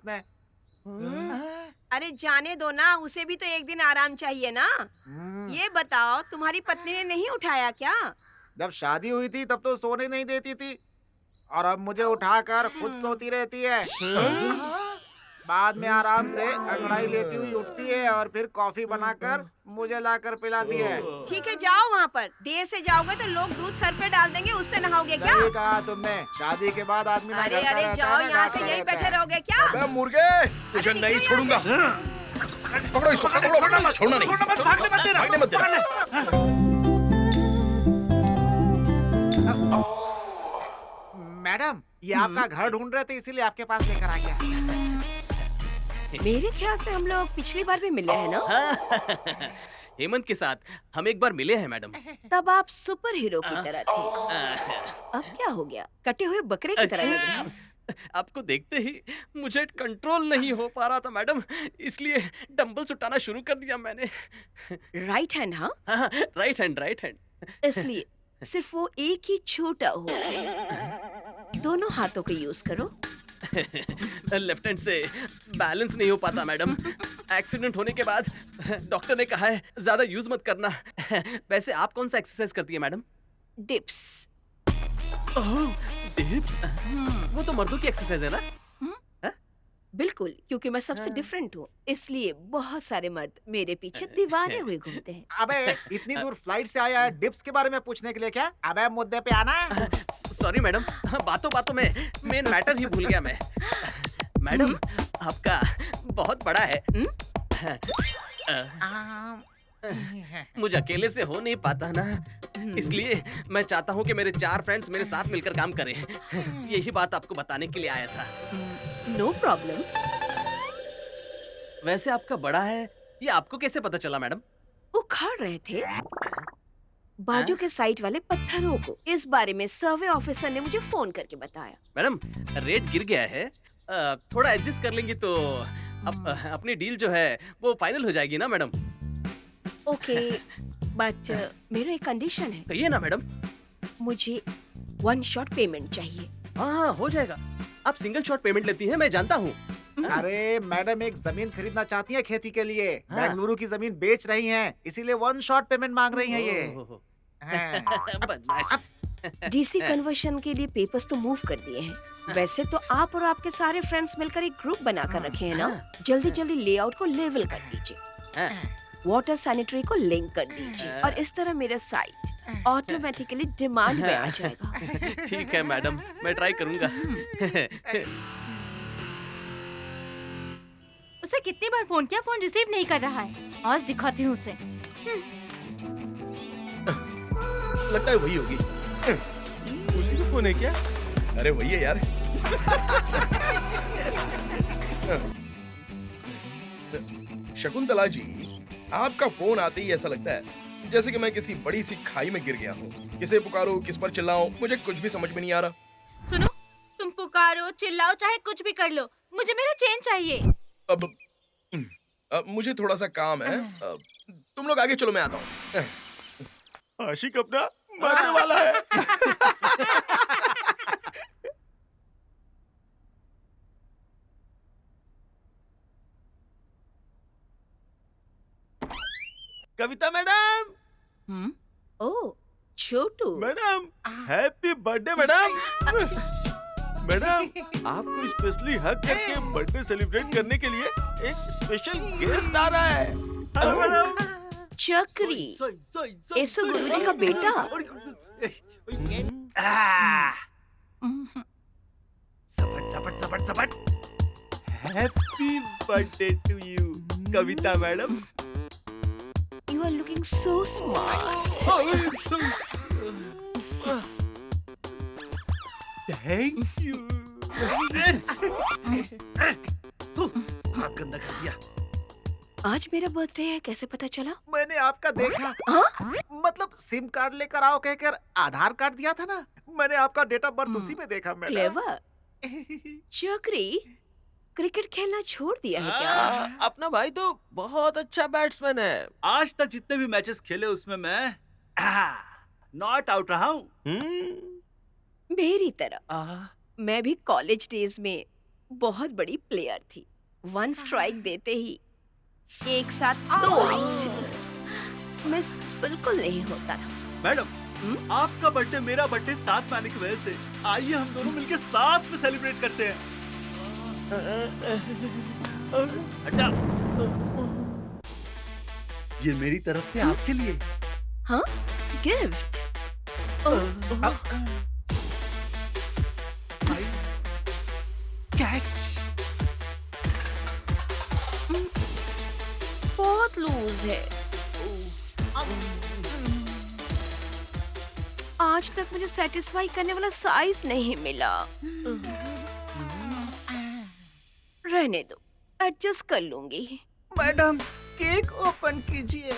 ने। अरे जाने दो ना, उसे भी तो एक दिन आराम चाहिए ना। ये बताओ, तुम्हारी पत्नी ने नहीं उठाया क्या? जब शादी हुई थी तब तो सोने नहीं देती थी, और अब मुझे उठाकर खुद सोती रहती है। बाद में आराम से अंगड़ाई लेती हुई उठती है और फिर कॉफी बनाकर मुझे लाकर पिलाती है। ठीक है, जाओ वहाँ पर। देर से जाओगे तो लोग दूध सर पे डाल देंगे, उससे नहाओगे क्या? सही कहा तुमने, शादी के बाद आदमी ना अरे करता अरे रहता जाओ है, ना यहाँ से, गाता यहीं रहता बैठे है। रहोगे क्या? अबे मुर्गे, तुझे अरे नहीं निकलो छोड़ूंगा। पकड़ो इसको, पकड़ो, छोड़ना नहीं, भागने मत देना। मैडम, ये आपका घर ढूंढ रहे थे, इसीलिए आपके पास लेकर आ गया। मेरे ख्याल से हम लोग पिछली बार भी मिले हैं ना? हेमंत के साथ हम एक बार मिले हैं मैडम। तब आप सुपर हीरो की तरह थे। अब क्या हो गया? कटे हुए बकरे की तरह लग रहे हैं। आपको देखते ही मुझे कंट्रोल नहीं हो पा रहा था मैडम, इसलिए डंबल्स उठाना शुरू कर दिया मैंने। Right hand? हाँ, राइट हैंड। इसलिए सिर्फ वो एक ही छोटा हुआ है। दोनों हाथों को यूज करो। लेफ्ट हैंड से बैलेंस नहीं हो पाता मैडम। एक्सीडेंट होने के बाद डॉक्टर ने कहा है ज्यादा यूज मत करना। वैसे आप कौन सा एक्सरसाइज करती है मैडम? डिप्स। डिप्स? वो तो मर्दों की एक्सरसाइज है ना? बिल्कुल, क्योंकि मैं सबसे डिफरेंट हूँ, इसलिए बहुत सारे मर्द मेरे पीछे दीवाने हुए घूमते हैं। अबे इतनी दूर फ्लाइट से आया है डिप्स के बारे में पूछने के लिए क्या? अबे मुद्दे पे आना। सॉरी मैडम, बातों बातों में मेन मैटर ही भूल गया मैं। मैडम आपका बहुत बड़ा है। मुझे अकेले से हो नहीं पाता ना, इसलिए मैं चाहता हूँ कि मेरे 4 फ्रेंड्स मेरे साथ मिलकर काम करें। यही बात आपको बताने के लिए आया था। No problem. वैसे आपका बड़ा है, ये आपको कैसे पता चला मैडम? उखाड़ रहे थे बाजू के साइड वाले पत्थरों को। इस बारे में सर्वे ऑफिसर ने मुझे फोन करके बताया। मैडम रेट गिर गया है, थोड़ा एडजस्ट कर लेंगी तो अपनी डील जो है वो फाइनल हो जाएगी ना मैडम? ओके, बट मेरा एक कंडीशन है। कहिए ना मैडम। मुझे 1 शॉट पेमेंट चाहिए। हाँ हो जाएगा। आप सिंगल शॉट पेमेंट लेती हैं, मैं जानता हूँ। अरे मैडम एक जमीन खरीदना चाहती है खेती के लिए। हाँ। बेंगलुरु की जमीन बेच रही हैं, इसीलिए 1 शॉट पेमेंट मांग रही हैं ये। हाँ। बदमाश। डीसी कन्वर्शन के लिए पेपर्स तो मूव कर दिए हैं। वैसे तो आप और आपके सारे फ्रेंड्स मिलकर एक ग्रुप बनाकर रखे हैं ना। जल्दी जल्दी लेआउट को लेवल कर दीजिए, वाटर सैनिटरी को लिंक कर दीजिए, और इस तरह मेरा साइट ऑटोमेटिकली डिमांड में आ जाएगा। ठीक है मैडम, मैं ट्राई करूंगा। उसे कितनी बार फोन किया, फोन रिसीव नहीं कर रहा है। आज दिखाती हूँ उसे। लगता है वही होगी। उसी का फोन है क्या? अरे वही है यार। शकुंतला जी, आपका फोन आते ही ऐसा लगता है जैसे कि मैं किसी बड़ी सी खाई में गिर गया हूँ। किसे पुकारो, किस पर चिल्लाऊं, मुझे कुछ भी समझ में नहीं आ रहा। सुनो, तुम पुकारो चिल्लाओ चाहे कुछ भी कर लो, मुझे मेरा चेन चाहिए। अब मुझे थोड़ा सा काम है। तुम लोग आगे चलो, मैं आता हूँ। आशिक अपना मरने वाला है। Kavita madam, oh Chhotu, madam happy birthday madam. Madam आपको स्पेशली हक करके बर्थडे सेलिब्रेट करने के लिए एक स्पेशल गेस्ट आ रहा है। मैडम चक्री, येसु गुरुजी का बेटा। सपट happy birthday to you Kavita madam. You are looking so smart. Thank you. हाथ गंदा कर दिया। आज मेरा बर्थडे है, कैसे पता चला? मैंने आपका देखा। मतलब सिम कार्ड लेकर आओ कहकर आधार कार्ड दिया था ना, मैंने आपका डेट ऑफ बर्थ उसी में देखा मैडम। क्लेवर। चक्री, क्रिकेट खेलना छोड़ दिया है क्या? अपना भाई तो बहुत अच्छा बैट्समैन है। आज तक जितने भी मैचेस खेले उसमें मैं नॉट आउट रहा हूँ। मेरी तरह मैं भी कॉलेज डेज में बहुत बड़ी प्लेयर थी। 1 स्ट्राइक देते ही एक साथ 2 आउट। मिस बिल्कुल नहीं होता था। मैडम, आपका बर्थडे मेरा बर्थडे साथ में आने की वजह से आइए हम दोनों मिलकर साथ में सेलिब्रेट करते हैं। हटा। ये मेरी तरफ से आपके लिए। हाँ, गिफ्ट। कैच। बहुत लूज है। आज तक मुझे सेटिस्फाई करने वाला साइज नहीं मिला। रहने दो, एडजस्ट कर लूंगी। मैडम, केक ओपन कीजिए।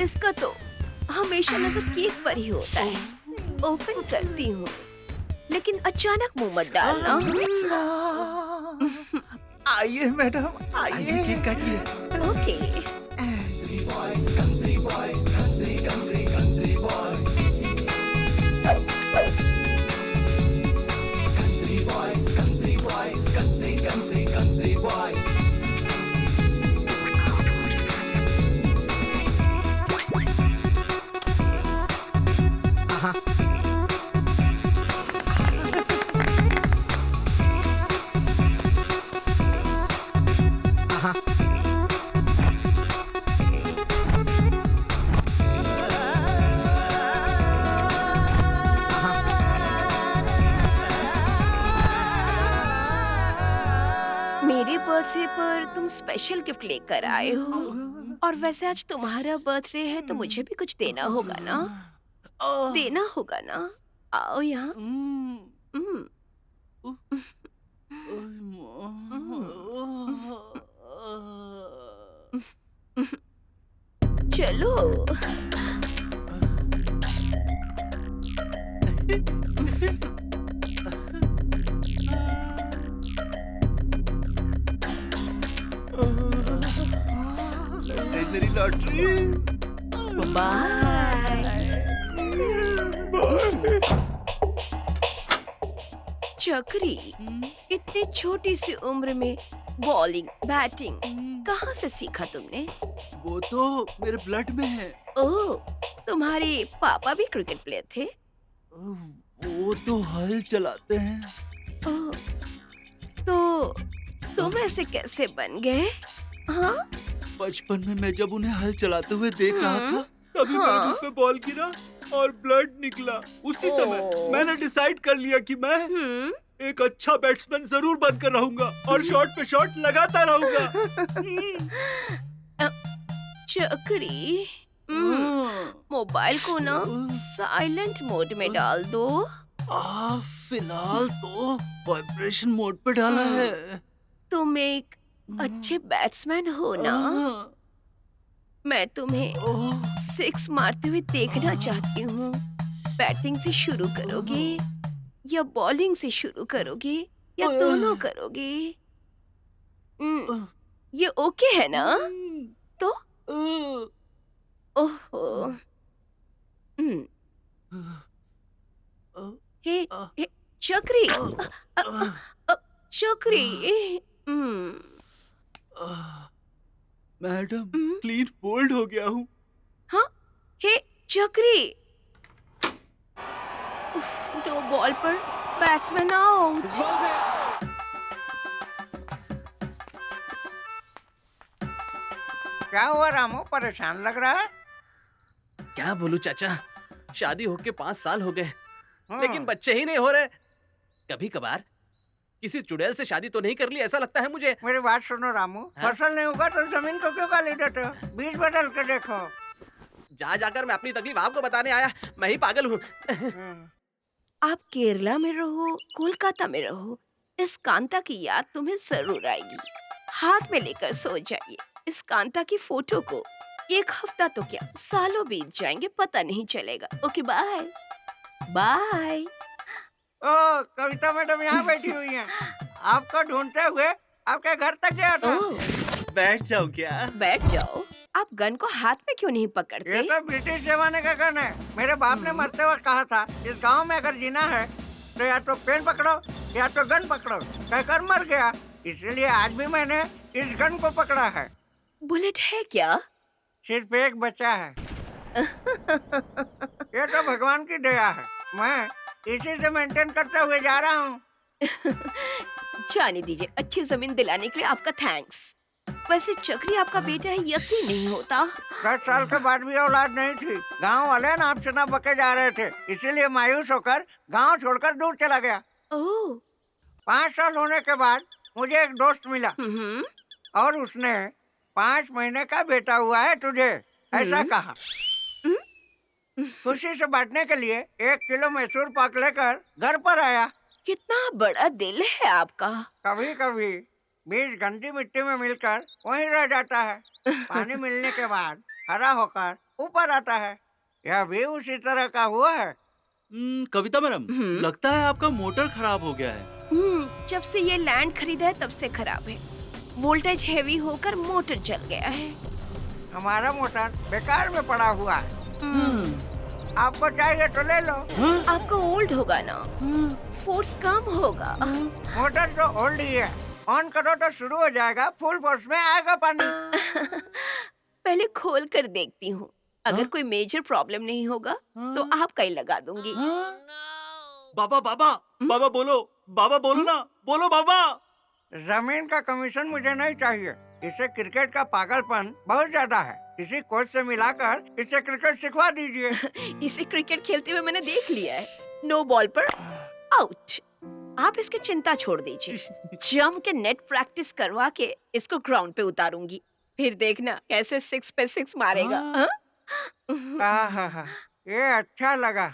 इसका तो हमेशा नजर केक पर ही होता है। ओपन करती हूँ, लेकिन अचानक मुंह मत डालना। आइए मैडम, आइए। केक काटिए। ओके। मेरे बर्थडे पर तुम स्पेशल गिफ्ट लेकर आए हो, और वैसे आज तुम्हारा बर्थडे है तो मुझे भी कुछ देना होगा ना। देना होगा ना। आओ यहाँ। चलो। मेरी लॉटरी। बाय। चक्री, इतनी छोटी सी उम्र में बॉलिंग बैटिंग कहाँ से सीखा तुमने? वो तो मेरे ब्लड में है। ओह, तुम्हारे पापा भी क्रिकेट प्लेयर थे? वो तो हल चलाते हैं। ओह, तो तुम ऐसे कैसे बन गए? हाँ? बचपन में मैं जब उन्हें हल चलाते हुए देख रहा था, तभी हाँ। मेरे मुंह पे बॉल गिरा और ब्लड निकला। उसी समय ओह। मैंने डिसाइड कर लिया कि मैं एक अच्छा बैट्समैन जरूर बनकर रहूंगा और शॉट पे शॉट लगाता रहूंगा। चक्री, मोबाइल को ना साइलेंट मोड में डाल दो। फिलहाल तो वाइब्रेशन मोड पे डाला है। तुम एक अच्छे बैट्समैन हो ना। मैं तुम्हें 6 मारते हुए देखना चाहती हूँ। बैटिंग से शुरू करोगे या बॉलिंग से शुरू करोगे या दोनों करोगे? ये ओके है ना? तो ओहो। हे चक्री, चक्री। मैडम, क्लीन बोल्ड हो गया हूँ। हाँ, हे चक्री। दो बॉल पर बैट्समैन आउट। क्या हुआ रामू, परेशान लग रहा है? क्या बोलूं चाचा, शादी होके 5 साल हो गए, लेकिन बच्चे ही नहीं हो रहे। कभी कभार किसी चुड़ैल से शादी तो नहीं कर ली, ऐसा लगता है मुझे। मेरी बात सुनो रामू, फसल नहीं होगा तो जमीन को क्यों गाली देते हो? बीज बदल के देखो। जा जाकर मैं अपनी तकलीफ आपको बताने आया, मैं ही पागल हूँ। आप केरला में रहो, कोलकाता में रहो, इस कांता की याद तुम्हें जरूर आएगी। हाथ में लेकर सो जाइए इस कांता की फोटो को। 1 हफ्ता तो क्या, सालों बीत जाएंगे, पता नहीं चलेगा। Okay, bye bye. Oh, Kavita madam यहाँ बैठी हुई हैं। आपको ढूंढते हुए आपके घर तक गया था। बैठ जाओ क्या? बैठ जाओ। आप गन को हाथ में क्यों नहीं पकड़ते? ये तो ब्रिटिश जमाने का गन है। मेरे बाप ने मरते वक्त कहा था, इस गांव में अगर जीना है तो या तो पेन पकड़ो या तो गन पकड़ो। कहकर मर गया। इसलिए आज भी मैंने इस गन को पकड़ा है। बुलेट है क्या? सिर्फ एक बचा है। ये तो भगवान की दया है, मैं इसी से मेंटेन करते हुए जा रहा हूँ। जाने दीजिए, अच्छी जमीन दिलाने के लिए आपका थैंक्स। वैसे चक्री आपका बेटा है, यकीन नहीं होता। 10 साल के बाद भी औलाद नहीं थी। गांव वाले नाप से ना बके जा रहे थे, इसीलिए मायूस होकर गांव छोड़कर दूर चला गया। ओह। 5 साल होने के बाद मुझे एक दोस्त मिला हम्म। और उसने 5 महीने का बेटा हुआ है तुझे, ऐसा कहा। खुशी से बांटने के लिए 1 किलो मैसूर पाक लेकर घर पर आया। कितना बड़ा दिल है आपका। कभी कभी बीज गंदी मिट्टी में मिलकर वहीं रह जाता है, पानी मिलने के बाद हरा होकर ऊपर आता है। यह भी उसी तरह का हुआ है। कविता मैडम, हम्म। लगता है आपका मोटर खराब हो गया है। जब से ये लैंड खरीदा है तब से खराब है। वोल्टेज हेवी होकर मोटर जल गया है। हमारा मोटर बेकार में पड़ा हुआ है। आपको चाहिए तो ले लो। आपका ओल्ड होगा ना, फोर्स कम होगा। मोटर तो ओल्ड ही है, ऑन करो तो शुरू हो जाएगा, फुल फोर्स में आएगा पानी। पहले खोल कर देखती हूँ, अगर कोई मेजर प्रॉब्लम नहीं होगा तो आपका ही लगा दूंगी। बाबा बाबा बाबा बोलो, बाबा बोलो ना, बोलो बाबा। जमीन का कमीशन मुझे नहीं चाहिए। इसे क्रिकेट का पागलपन बहुत ज्यादा है। किसी कोच से मिलाकर इसे क्रिकेट सिखवा दीजिए। इसे क्रिकेट खेलते हुए मैंने देख लिया है। नो बॉल पर आउट। आप इसकी चिंता छोड़ दीजिए। जम के नेट प्रैक्टिस करवा के इसको ग्राउंड पे उतारूंगी, फिर देखना कैसे 6 पे 6 मारेगा। हाँ? आहा, ये अच्छा लगा।